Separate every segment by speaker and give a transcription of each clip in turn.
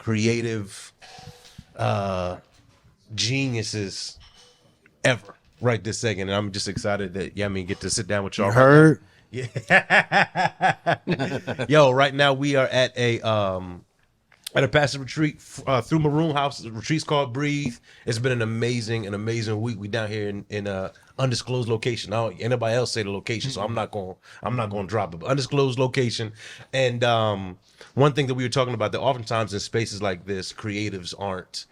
Speaker 1: creative geniuses ever right this second. And I'm just excited that get to sit down with y'all
Speaker 2: You
Speaker 1: right now.
Speaker 2: heard?
Speaker 1: Yeah. Yo, right now we are at a pastor retreat through Maroon House. The retreat's called Breathe. It's been an amazing week. We down here in undisclosed location. I don't anybody else say the location, so I'm not going to drop it. But undisclosed location. And one thing that we were talking about, that oftentimes in spaces like this, creatives aren't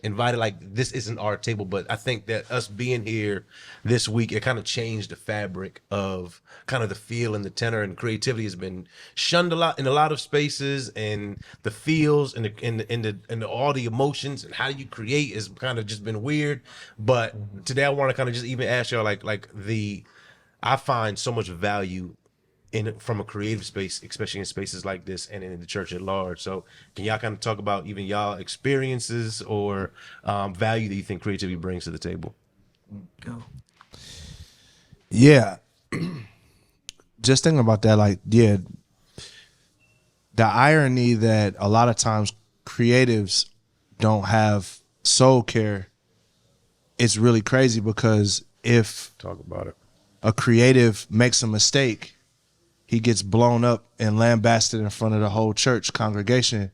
Speaker 1: invited. Like, this isn't our table, but I think that us being here this week, it kind of changed the fabric of kind of the feel and the tenor, and creativity has been shunned a lot in a lot of spaces, and the feels and all the emotions and how you create has kind of just been weird. But today I want to kind of just even ask y'all, I find so much value from a creative space, especially in spaces like this and in the church at large. So can y'all kind of talk about even y'all experiences or value that you think creativity brings to the table?
Speaker 2: Go. Yeah. Just thinking about that, the irony that a lot of times creatives don't have soul care, it's really crazy, because if
Speaker 1: Talk about it.
Speaker 2: a creative makes a mistake, he gets blown up and lambasted in front of the whole church congregation,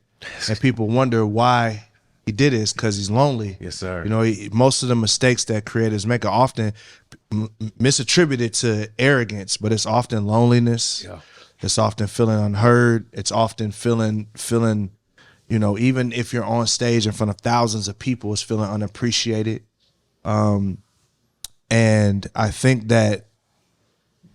Speaker 2: and people wonder why he did it. It's because he's lonely.
Speaker 1: Yes, sir.
Speaker 2: You know, most of the mistakes that creators make are often misattributed to arrogance, but it's often loneliness.
Speaker 1: Yeah.
Speaker 2: It's often feeling unheard. It's often feeling, even if you're on stage in front of thousands of people, it's feeling unappreciated. And I think that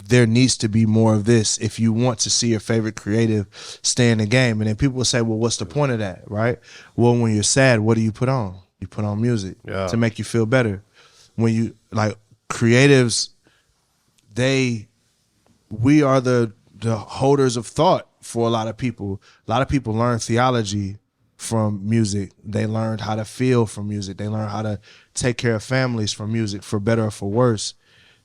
Speaker 2: there needs to be more of this if you want to see your favorite creative stay in the game. And then people will say, well, what's the point of that, right? Well, when you're sad, what do you put on? You put on music to make you feel better. When you, creatives, we are the holders of thought for a lot of people. A lot of people learn theology from music. They learned how to feel from music. They learned how to take care of families from music, for better or for worse.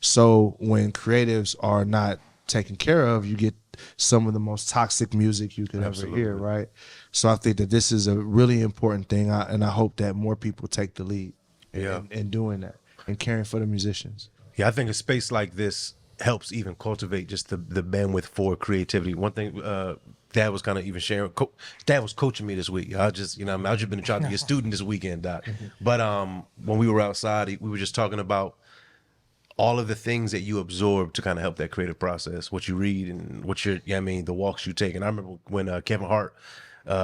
Speaker 2: So when creatives are not taken care of, you get some of the most toxic music you could ever hear, right? So I think that this is a really important thing, and I hope that more people take the lead in doing that and caring for the musicians.
Speaker 1: Yeah, I think a space like this helps even cultivate just the bandwidth for creativity. One thing Dad was kind of even sharing. Dad was coaching me this week. I just, I've just been trying to be a student this weekend, Doc. But when we were outside, we were just talking about all of the things that you absorb to kind of help that creative process, what you read and the walks you take. And I remember when Kevin Hart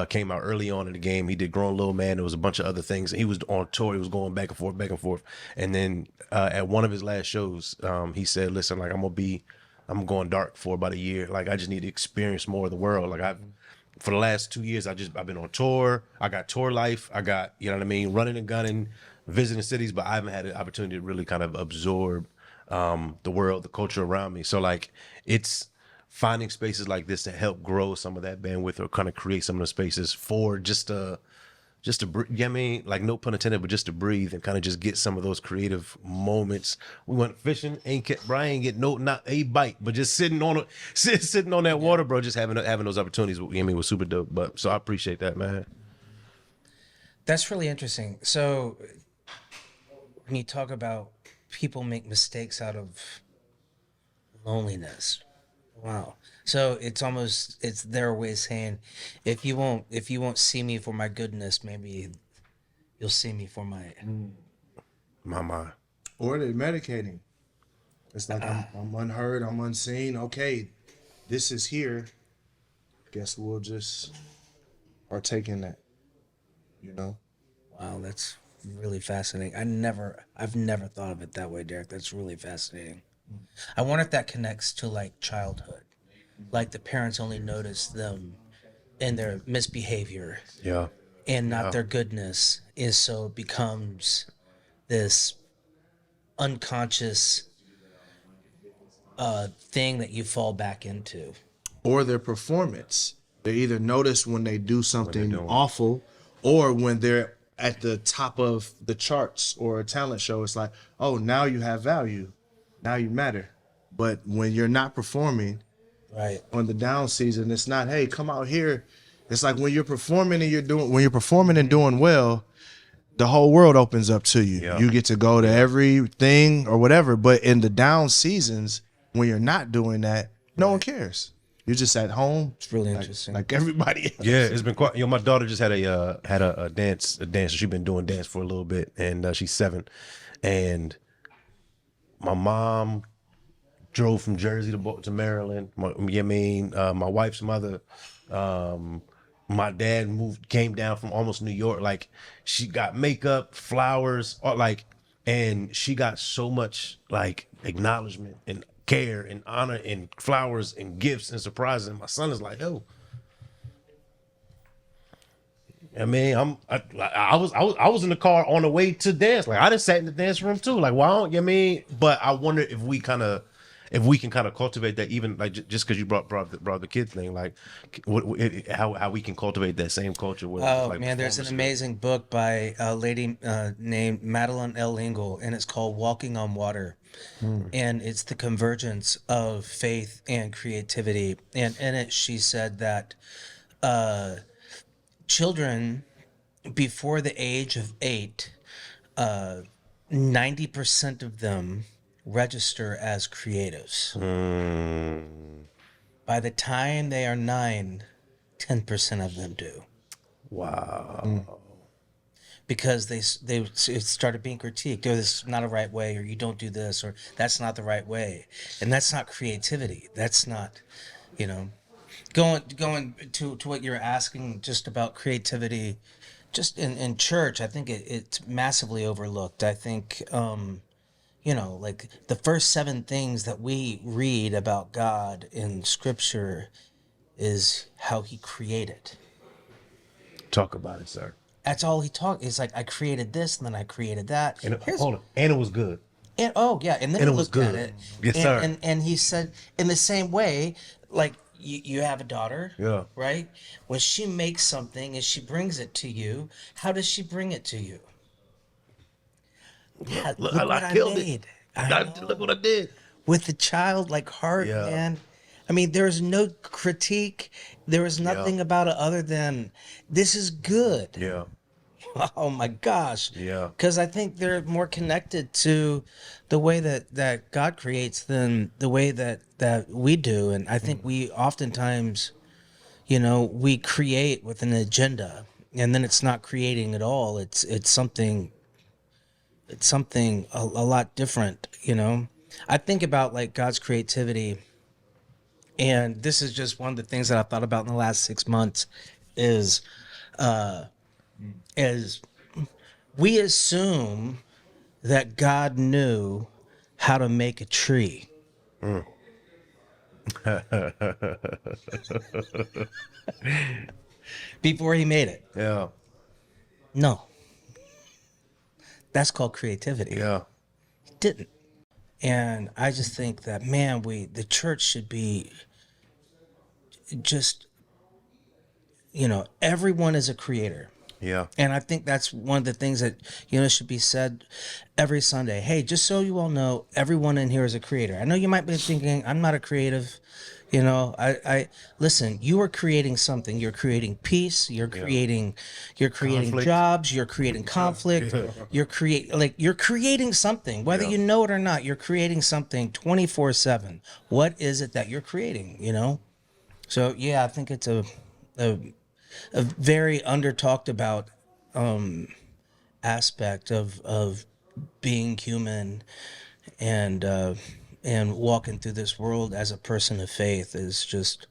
Speaker 1: came out early on in the game, he did Grown Little Man. There was a bunch of other things. He was on tour. He was going back and forth. And then at one of his last shows, he said, listen, I'm going dark for about a year. I just need to experience more of the world. For the last 2 years, I've been on tour. I got tour life. I got, running and gunning, visiting cities, but I haven't had the opportunity to really kind of absorb the world, the culture around me. So it's finding spaces like this to help grow some of that bandwidth, or kind of create some of the spaces for just to no pun intended, but just to breathe and kind of just get some of those creative moments. We went fishing, Brian ain't get not a bite, but just sitting on that water, bro, just having those opportunities, was super dope. But so I appreciate that, man.
Speaker 3: That's really interesting. So when you talk about people make mistakes out of loneliness, wow. So it's their way of saying, if you won't see me for my goodness, maybe you'll see me for my
Speaker 1: mind.
Speaker 2: Or they're medicating. It's like I'm unheard, I'm unseen. Okay, this is here. Guess we'll just partake in that.
Speaker 3: Wow, that's really fascinating. I've never thought of it that way, Derek. That's really fascinating. I wonder if that connects to childhood. The parents only notice them in their misbehavior.
Speaker 1: Yeah.
Speaker 3: And not their goodness. And so it becomes this unconscious thing that you fall back into.
Speaker 2: Or their performance. They either notice when they do something awful, or when they're at the top of the charts or a talent show. It's like, oh, now you have value. Now you matter. But when you're not performing,
Speaker 3: right,
Speaker 2: on the down season, it's not, hey, come out here It's like when you're performing and doing well, the whole world opens up to you.
Speaker 1: Yeah.
Speaker 2: You get to go to everything or whatever. But in the down seasons, when you're not doing that, no one cares. You're just at home.
Speaker 3: It's really interesting.
Speaker 2: Like everybody else.
Speaker 1: Yeah, it's been quite. My daughter just had a dance. She's been doing dance for a little bit, and she's 7. And my mom drove from Jersey to Maryland. My wife's mother. My dad came down from almost New York. Like, she got makeup, flowers, and she got so much like acknowledgement and care and honor and flowers and gifts and surprises. And my son is like, "Oh, I mean, I was in the car on the way to dance. Like, I just sat in the dance room too. Like, why don't you mean? But I wonder if we can kind of cultivate that, even like just because you brought the kid thing, like how we can cultivate that same culture. With,
Speaker 3: Oh
Speaker 1: like,
Speaker 3: man, there's an amazing book by a lady named Madeline L. Engel, and it's called Walking on Water. And it's the convergence of faith and creativity. And in it, she said that children before the age of 8, 90% of them register as creatives. By the time they are 9, 10% of them do.
Speaker 1: Wow.
Speaker 3: Because they started being critiqued. Oh, this is not a right way, or you don't do this, or that's not the right way, and that's not creativity. That's not, going to what you're asking just about creativity, just in church. I think it's massively overlooked. I think like the first 7 things that we read about God in Scripture is how He created.
Speaker 1: Talk about it, sir.
Speaker 3: That's all he talked. It's like, I created this, and then I created that.
Speaker 1: And and it was good.
Speaker 3: And and then
Speaker 1: And
Speaker 3: he
Speaker 1: it was
Speaker 3: looked at
Speaker 1: good.
Speaker 3: it.
Speaker 1: Yes,
Speaker 3: and,
Speaker 1: sir.
Speaker 3: And he said, in the same way, like you have a daughter,
Speaker 1: Yeah.
Speaker 3: right? When she makes something and she brings it to you, how does she bring it to you? Yeah, look what I
Speaker 1: killed
Speaker 3: made.
Speaker 1: it. Look what I did.
Speaker 3: With the childlike heart,
Speaker 1: Yeah.
Speaker 3: man. I mean, there's no critique. There is nothing about it other than this is good.
Speaker 1: Yeah.
Speaker 3: Oh my gosh.
Speaker 1: Yeah.
Speaker 3: Because I think they're more connected to the way that God creates than the way that we do. And I think we oftentimes, we create with an agenda, and then it's not creating at all. It's something a lot different, I think about like God's creativity, and this is just one of the things that I've thought about in the last 6 months is we assume that God knew how to make a tree. Before he made it.
Speaker 1: Yeah.
Speaker 3: No. That's called creativity.
Speaker 1: Yeah.
Speaker 3: He didn't. And I just think that, man, the church should be just, everyone is a creator.
Speaker 1: Yeah.
Speaker 3: And I think that's one of the things that, should be said every Sunday. Hey, just so you all know, everyone in here is a creator. I know you might be thinking, I'm not a creative. I listen, you are creating something. You're creating peace. You're creating
Speaker 1: Conflict.
Speaker 3: jobs. You're creating conflict. You're creating something, whether you know it or not. You're creating something 24/7. What is it that you're creating? So yeah, I think it's a very under talked about aspect of being human and walking through this world as a person of faith is just,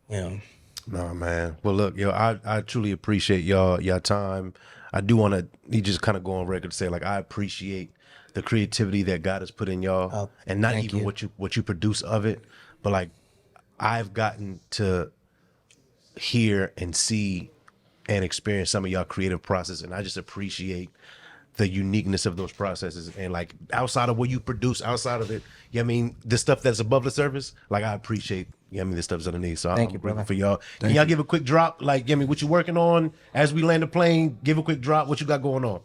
Speaker 1: No, man. Well, look, I truly appreciate y'all time. I do want to just kind of go on record to say, like, I appreciate the creativity that God has put in y'all, and not
Speaker 3: thank
Speaker 1: even
Speaker 3: you.
Speaker 1: what you produce of it, but like I've gotten to hear and see and experience some of y'all creative process, and I just appreciate the uniqueness of those processes. And like, outside of what you produce, outside of it, the stuff that's above the surface, like, I appreciate the stuff that's underneath. So
Speaker 3: Thank
Speaker 1: I'm
Speaker 3: you,
Speaker 1: grateful
Speaker 3: brother.
Speaker 1: for y'all. Can y'all give a quick drop, like, what you working on as we land the plane? Give a quick drop, what you got going on.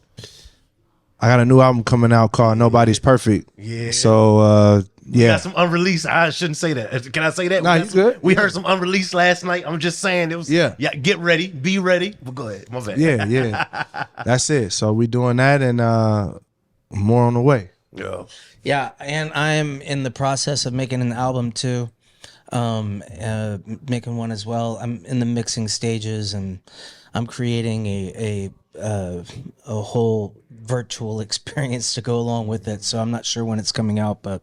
Speaker 2: I got a new album coming out called Nobody's Perfect.
Speaker 1: Yeah.
Speaker 2: So
Speaker 1: We
Speaker 2: yeah.
Speaker 1: got some unreleased. I shouldn't say that. Can I say that?
Speaker 2: Nah,
Speaker 1: We
Speaker 2: you
Speaker 1: got some-
Speaker 2: good.
Speaker 1: We
Speaker 2: Yeah.
Speaker 1: heard some unreleased last night. I'm just saying it was.
Speaker 2: Yeah.
Speaker 1: Yeah. Get ready. Be ready. But go ahead. My bad.
Speaker 2: Yeah. That's it. So we doing that and more on the way.
Speaker 1: Yeah.
Speaker 3: Yeah, and I'm in the process of making an album too, making one as well. I'm in the mixing stages, and I'm creating a whole virtual experience to go along with it. So I'm not sure when it's coming out, but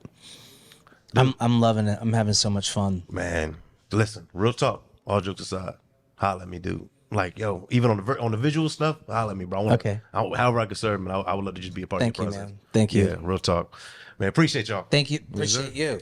Speaker 3: I'm loving it. I'm having so much fun.
Speaker 1: Man, listen. Real talk. All jokes aside, holla at me, dude. Like, yo, even on the visual stuff, holla at me, bro.
Speaker 3: Okay.
Speaker 1: However I can serve, man. I would love to just be a part
Speaker 3: Thank
Speaker 1: of
Speaker 3: you,
Speaker 1: your process.
Speaker 3: man. Thank you.
Speaker 1: Yeah. Real talk, man. Appreciate y'all.
Speaker 3: Thank you. Appreciate you.